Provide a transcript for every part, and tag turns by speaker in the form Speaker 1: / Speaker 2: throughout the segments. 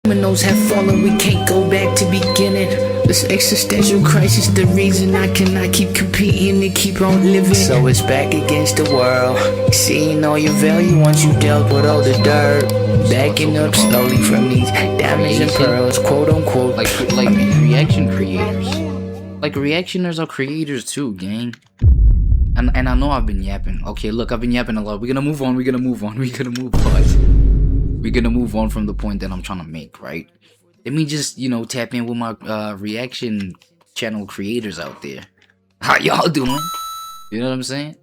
Speaker 1: Dominoes have fallen, we can't go back to beginning. This existential crisis, the reason I cannot keep competing and keep on living. So it's back against the world, seeing all your value once you dealt with all the dirt. Backing up slowly from these diamonds and pearls, quote unquote.
Speaker 2: Like reaction creators. Like reactioners are creators too, gang. And I know I've been yapping. Okay, look, I've been yapping a lot. We're gonna move on. We're gonna move on from the point that I'm trying to make, right? Let me just, tap in with my reaction channel creators out there. How y'all doing? You know what I'm saying?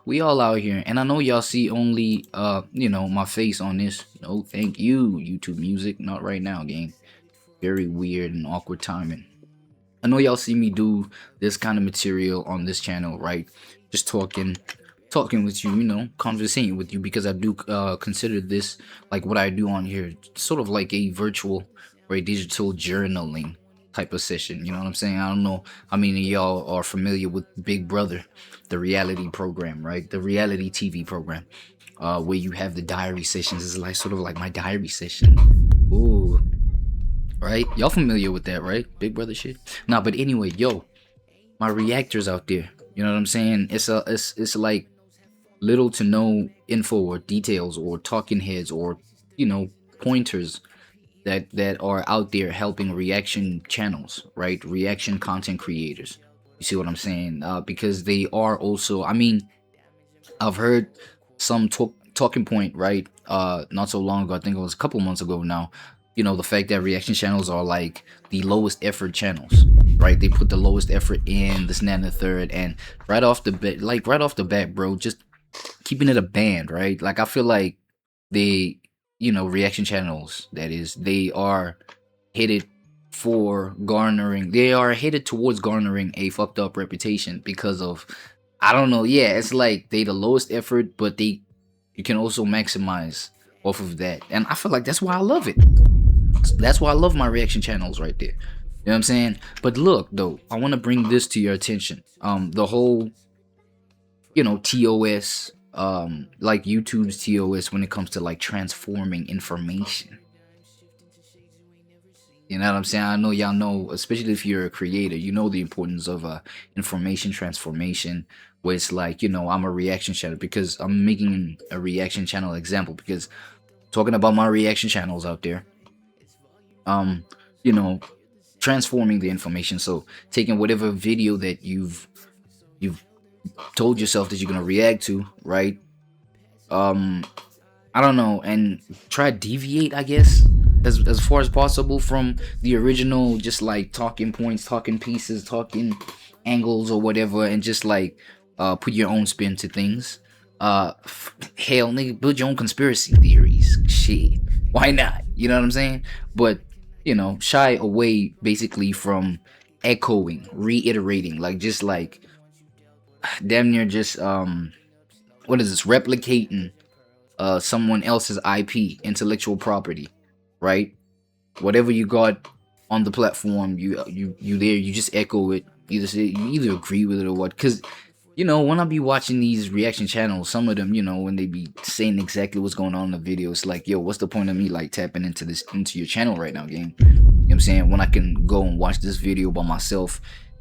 Speaker 2: We all out here, and I know y'all see only, my face on this. No, thank you, YouTube Music. Not right now, gang. Very weird and awkward timing. I know y'all see me do this kind of material on this channel, right? Just talking with you, conversating with you, because I do consider this, like what I do on here, sort of like a virtual or a digital journaling type of session. You know what I'm saying? I don't know how many of y'all are familiar with Big Brother, the reality program, right? The reality TV program, where you have the diary sessions. It's like sort of like my diary session. Ooh, right? Y'all familiar with that, right? Big Brother shit. Nah, but anyway, yo, my reactors out there. You know what I'm saying? It's like little to no info or details or talking heads or pointers that are out there helping reaction channels, right? Reaction content creators. You see what I'm saying? Because they are also, I've heard some talking point, right? Not so long ago, I think it was a couple months ago now. The fact that reaction channels are like the lowest effort channels, right? They put the lowest effort in this and that and the third, and right off the bat, bro, just keeping it a band, right? Like, I feel like they, reaction channels, that is, they are headed towards garnering a fucked up reputation because of, I don't know, yeah, it's like they the lowest effort, but you can also maximize off of that, and I feel like that's why I love it. That's why I love my reaction channels right there. You know what I'm saying? But look, though, I want to bring this to your attention. The whole, TOS, like YouTube's TOS when it comes to like transforming information. You know what I'm saying? I know y'all know, especially if you're a creator, you know the importance of information transformation, where it's like, I'm a reaction channel because I'm making a reaction channel example, because talking about my reaction channels out there, transforming the information. So taking whatever video that you've told yourself that you're gonna react to, right? I don't know, and try to deviate, I guess, as far as possible from the original, just like talking points, talking pieces, talking angles or whatever, and just like put your own spin to things. Hell, nigga, build your own conspiracy theories. Shit, why not? You know what I'm saying? But shy away basically from echoing, reiterating, like just like damn near just what is this, replicating someone else's IP, intellectual property, right? Whatever you got on the platform, you there, you just echo it. You either agree with it or what. Because when I be watching these reaction channels, some of them, when they be saying exactly what's going on in the video, it's like, yo, what's the point of me like tapping into your channel right now, gang? You know what I'm saying? When I can go and watch this video by myself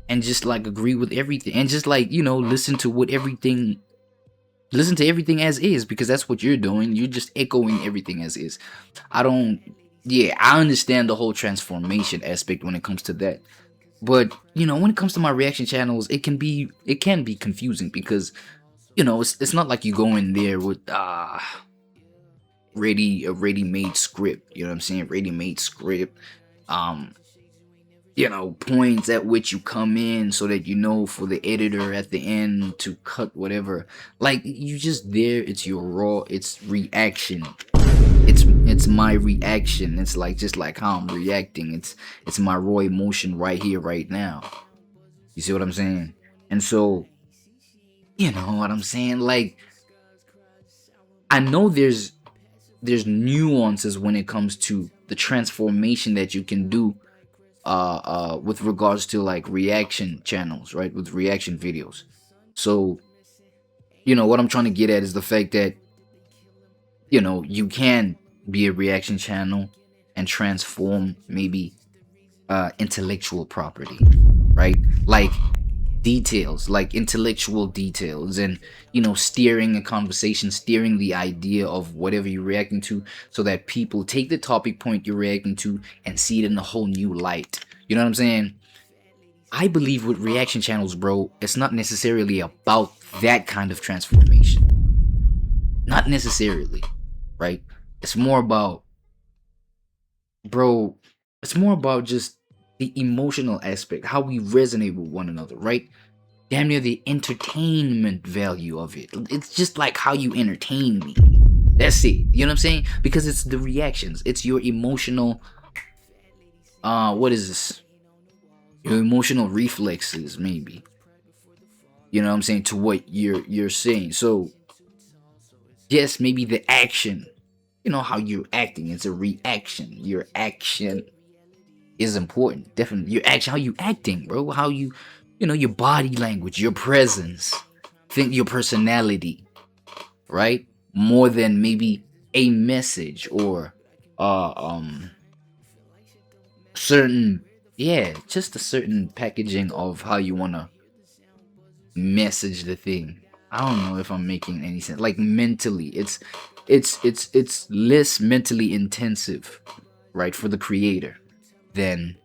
Speaker 2: and just like agree with everything, and just like, listen to everything as is, because that's what you're doing. You're just echoing everything as is. I understand the whole transformation aspect when it comes to that. But, when it comes to my reaction channels, it can be confusing, because, it's not like you go in there with a ready-made script. You know what I'm saying? Ready-made script. Points at which you come in so that for the editor at the end to cut whatever. Like, you just there, it's your it's reaction. It's my reaction. It's like, just like how I'm reacting. It's my raw emotion right here, right now. You see what I'm saying? And so, you know what I'm saying? Like, I know there's nuances when it comes to the transformation that you can do with regards to like reaction channels, right? With reaction videos. So, what I'm trying to get at is the fact that, you can be a reaction channel and transform maybe intellectual property, right? Like details, like intellectual details, and steering a conversation, steering the idea of whatever you're reacting to, so that people take the topic point you're reacting to and see it in a whole new light. You know what I'm saying? I believe with reaction channels, bro, it's not necessarily about that kind of transformation. Not necessarily, right? It's more about, bro, it's more about just the emotional aspect, how we resonate with one another, right? Damn near the entertainment value of it. It's just like how you entertain me. That's it. You know what I'm saying? Because it's the reactions. It's your emotional, what is this? Your emotional reflexes, maybe. You know what I'm saying? To what you're saying. So, yes, maybe the action. You know how you're acting. It's a reaction. Your action is important. Definitely. Your action, how you acting, bro. How you your body language, your presence. Think your personality, right? More than maybe a message or certain, just a certain packaging of how you want to message the thing. I don't know if I'm making any sense. Like mentally, it's less mentally intensive, right, for the creator than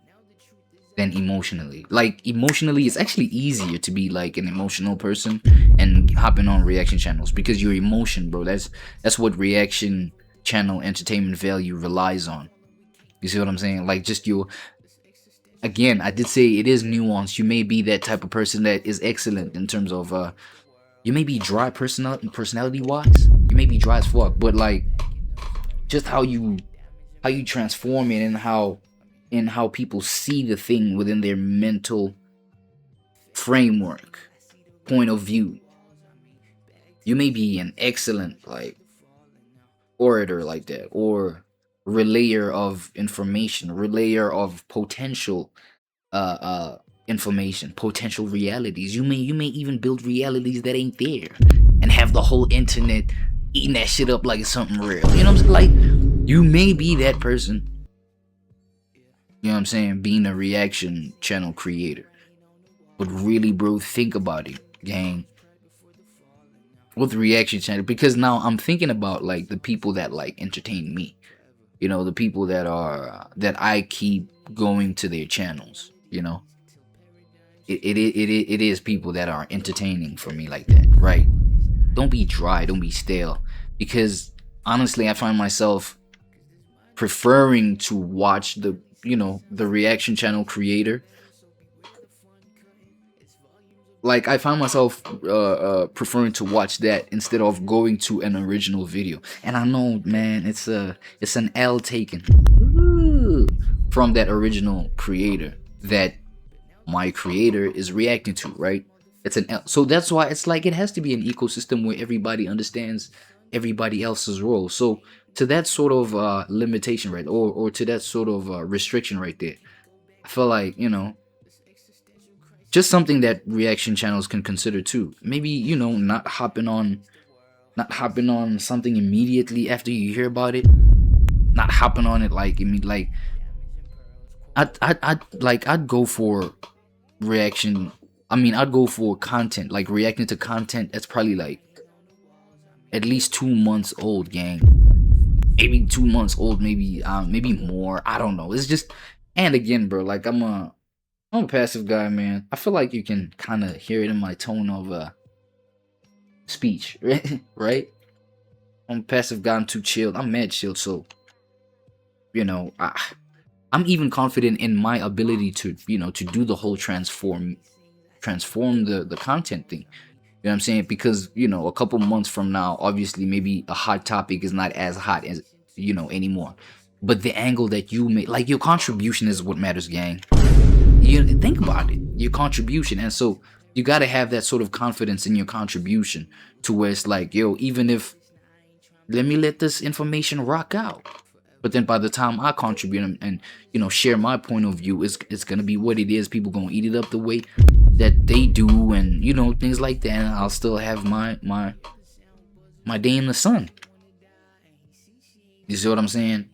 Speaker 2: emotionally. Like emotionally, it's actually easier to be like an emotional person and hopping on reaction channels, because your emotion, bro, that's what reaction channel entertainment value relies on. You see what I'm saying? Like, just your, again, I did say it is nuanced. You may be that type of person that is excellent in terms of you may be dry personality wise. You may be dry as fuck, but like just how you transform it, and how people see the thing within their mental framework, point of view. You may be an excellent like orator like that, or relayer of information, relayer of potential information, potential realities. You may even build realities that ain't there, and have the whole internet eating that shit up like it's something real. You know what I'm saying? Like, you may be that person. You know what I'm saying? Being a reaction channel creator. But really, bro, think about it, gang. With reaction channel, because now I'm thinking about like the people that like entertain me. The people that I keep going to their channels. It is people that are entertaining for me like that, right? Don't be dry, don't be stale, because honestly, I find myself preferring to watch the reaction channel creator. Like, I find myself preferring to watch that instead of going to an original video. And I know, man, it's an L taken from that original creator that my creator is reacting to, right? It's an L. So that's why it's like it has to be an ecosystem where everybody understands everybody else's role. So to that sort of limitation, right, or to that sort of restriction right there, I feel like, just something that reaction channels can consider too. Maybe, not hopping on something immediately after you hear about it. Not hopping on it like, I'd go for reaction. I'd go for content, like reacting to content that's probably like at least 2 months old, gang. Maybe 2 months old, maybe more. I don't know. It's just, and again, bro, like I'm a passive guy, man. I feel like you can kind of hear it in my tone of speech, right? I'm a passive guy. I'm too chilled. I'm mad chilled, so I'm even confident in my ability to to do the whole transform the content thing. You know what I'm saying? Because a couple months from now, obviously, maybe a hot topic is not as hot as anymore. But the angle that you make, like, your contribution is what matters, gang. You think about it, your contribution. And so you got to have that sort of confidence in your contribution, to where it's like, yo, even if, let me let this information rock out, but then by the time I contribute and share my point of view, it's gonna be what it is. People gonna eat it up the way that they do, and things like that, and I'll still have my day in the sun. You see what I'm saying?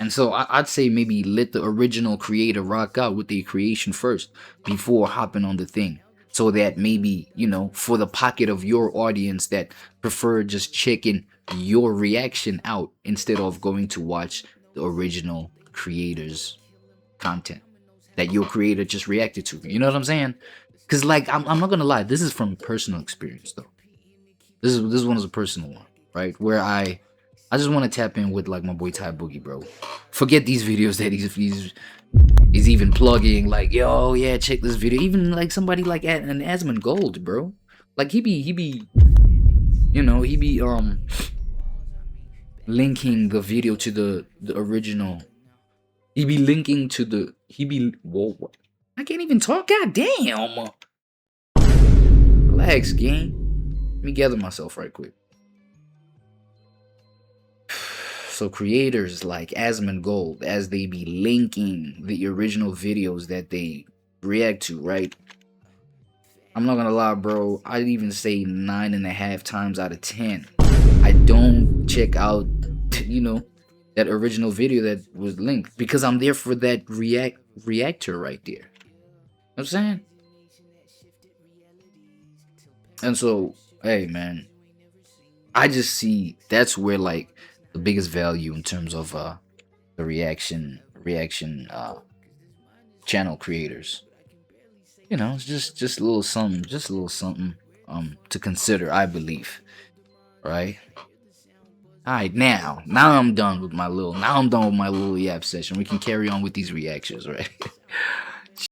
Speaker 2: And so I'd say maybe let the original creator rock out with their creation first before hopping on the thing. So that maybe, you know, for the pocket of your audience that prefer just checking your reaction out instead of going to watch the original creator's content that your creator just reacted to. You know what I'm saying? Because, like, I'm not going to lie, this is from personal experience, though. This one is a personal one, right? Where I just want to tap in with like my boy Ty Boogie, bro. Forget these videos that he's even plugging. Like, yo, yeah, check this video. Even like somebody like an Asmon Gold, bro. Like he be, you know, he be linking the video to the original. He be linking to the whoa, what? I can't even talk. God damn. Relax, gang. Let me gather myself right quick. So creators like Asmon Gold, as they be linking the original videos that they react to, right? I'm not gonna lie, bro. I'd even say 9.5 times out of 10. I don't check out, you know, that original video that was linked because I'm there for that reactor right there. You know what I'm saying? And so, hey, man, I just see that's where like the biggest value in terms of the reaction channel creators. You know, it's just a little something, to consider, I believe. Right? Alright, now I'm done with my little yap session. We can carry on with these reactions, right?